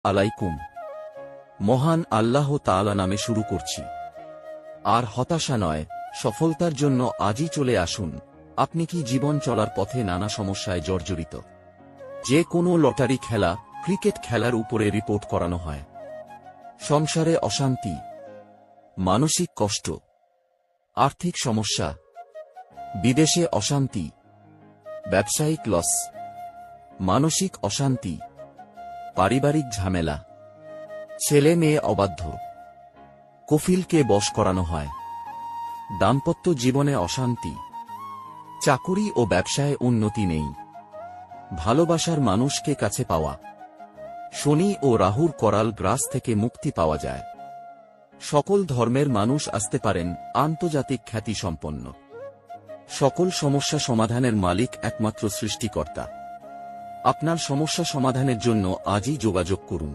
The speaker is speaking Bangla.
আলাইকুম। মহান আল্লাহ তাআলা নামে শুরু করছি। আর হতাশা নয়, সফলতার জন্য আজই চলে আসুন। আপনি কি জীবন চলার পথে নানা সমস্যায় জর্জরিত? যে কোনো লটারি খেলা, ক্রিকেট খেলার উপরে রিপোর্ট করানো হয়। সংসারে অশান্তি, মানসিক কষ্ট, আর্থিক সমস্যা, বিদেশে অশান্তি, ব্যবসায়িক লস, মানসিক অশান্তি, পারিবারিক ঝামেলা, ছেলে মেয়ে অবাধ্য, কফিলকে বশ করানো হয়, দাম্পত্য জীবনে অশান্তি, চাকুরি ও ব্যবসায় উন্নতি নেই, ভালোবাসার মানুষকে কাছে পাওয়া, শনি ও রাহুর করাল গ্রাস থেকে মুক্তি পাওয়া যায়। সকল ধর্মের মানুষ আসতে পারেন, আন্তর্জাতিক খ্যাতি সম্পন্ন। সকল সমস্যা সমাধানের মালিক একমাত্র সৃষ্টিকর্তা। আপনার সমস্যা সমাধানের জন্য আজই যোগাযোগ করুন।